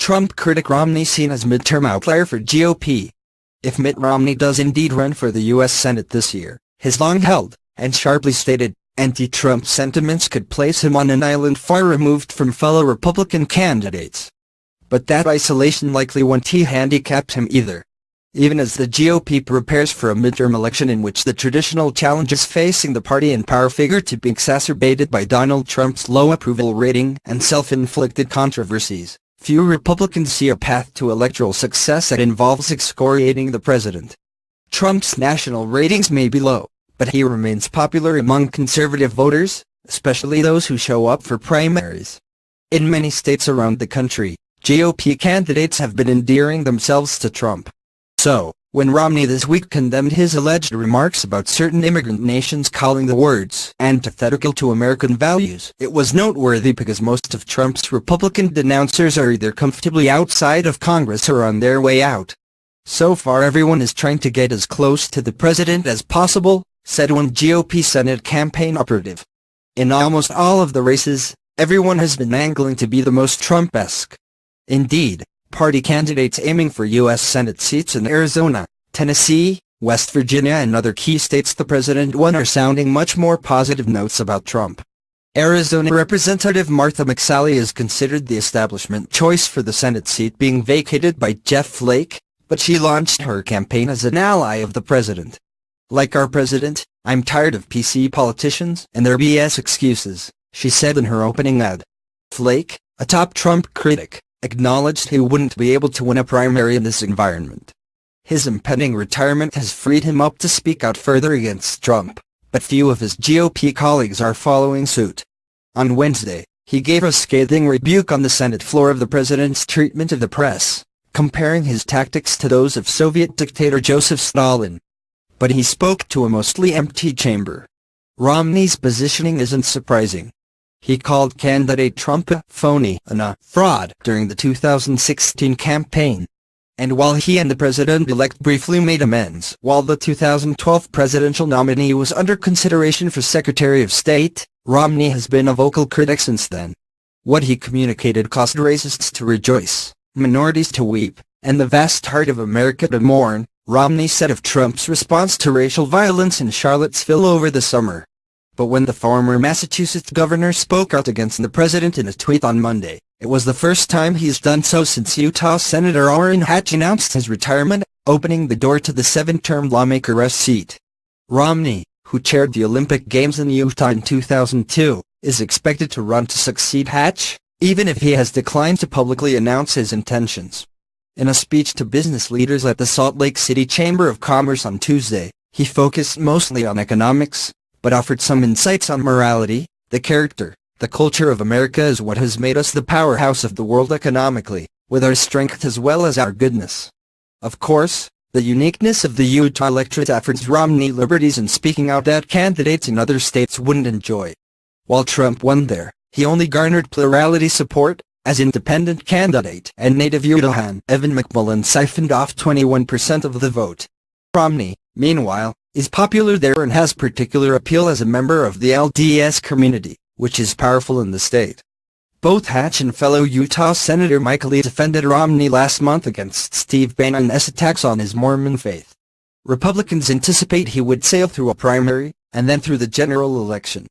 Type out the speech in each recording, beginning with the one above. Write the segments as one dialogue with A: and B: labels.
A: Trump-Critic Romney seen as midterm outlier for GOP. If Mitt Romney does indeed run for the U.S. Senate this year, his long-held, and sharply stated, anti-Trump sentiments could place him on an island far removed from fellow Republican candidates. But that isolation likely won't handicap him either. Even as the GOP prepares for a midterm election in which the traditional challenges facing the party and power figure to be exacerbated by Donald Trump's low approval rating and self-inflicted controversies, few Republicans see a path to electoral success that involves excoriating the president. Trump's national ratings may be low, but he remains popular among conservative voters, especially those who show up for primaries. In many states around the country, GOP candidates have been endearing themselves to Trump. So, when Romney this week condemned his alleged remarks about certain immigrant nations calling the words antithetical to American values, it was noteworthy because most of Trump's Republican denouncers are either comfortably outside of Congress or on their way out. So far everyone is trying to get as close to the president as possible, said one GOP Senate campaign operative. In almost all of the races, everyone has been angling to be the most Trump-esque. Indeed, party candidates aiming for U.S. Senate seats in Arizona, Tennessee, West Virginia and other key states the president won are sounding much more positive notes about Trump. Arizona Representative Martha McSally is considered the establishment choice for the Senate seat being vacated by Jeff Flake, but she launched her campaign as an ally of the president. Like our president, I'm tired of PC politicians and their BS excuses, she said in her opening ad. Flake, a top Trump critic, acknowledged he wouldn't be able to win a primary in this environment. His impending retirement has freed him up to speak out further against Trump, but few of his GOP colleagues are following suit. On Wednesday, he gave a scathing rebuke on the Senate floor of the president's treatment of the press, comparing his tactics to those of Soviet dictator Joseph Stalin. But he spoke to a mostly empty chamber. Romney's positioning isn't surprising. He called candidate Trump a phony and a fraud during the 2016 campaign. And while he and the president-elect briefly made amends while the 2012 presidential nominee was under consideration for Secretary of State, Romney has been a vocal critic since then. What he communicated caused racists to rejoice, minorities to weep, and the vast heart of America to mourn, Romney said of Trump's response to racial violence in Charlottesville over the summer. But when the former Massachusetts governor spoke out against the president in a tweet on Monday, it was the first time he's done so since Utah Senator Orrin Hatch announced his retirement, opening the door to the 7-term lawmaker's seat. Romney, who chaired the Olympic Games in Utah in 2002, is expected to run to succeed Hatch, even if he has declined to publicly announce his intentions. In a speech to business leaders at the Salt Lake City Chamber of Commerce on Tuesday, he focused mostly on economics, but offered some insights on morality. The character, the culture of America is what has made us the powerhouse of the world economically, with our strength as well as our goodness. Of course, the uniqueness of the Utah electorate offers Romney liberties in speaking out that candidates in other states wouldn't enjoy. While Trump won there, he only garnered plurality support. As independent candidate and native Utahan Evan McMullin siphoned off 21% of the vote. Romney, meanwhile, is popular there and has particular appeal as a member of the LDS community, which is powerful in the state. Both Hatch and fellow Utah Senator Mike Lee defended Romney last month against Steve Bannon's attacks on his Mormon faith. Republicans anticipate he would sail through a primary, and then through the general election.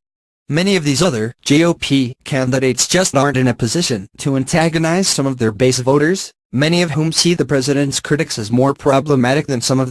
A: Many of these other GOP candidates just aren't in a position to antagonize some of their base voters, many of whom see the president's critics as more problematic than some of the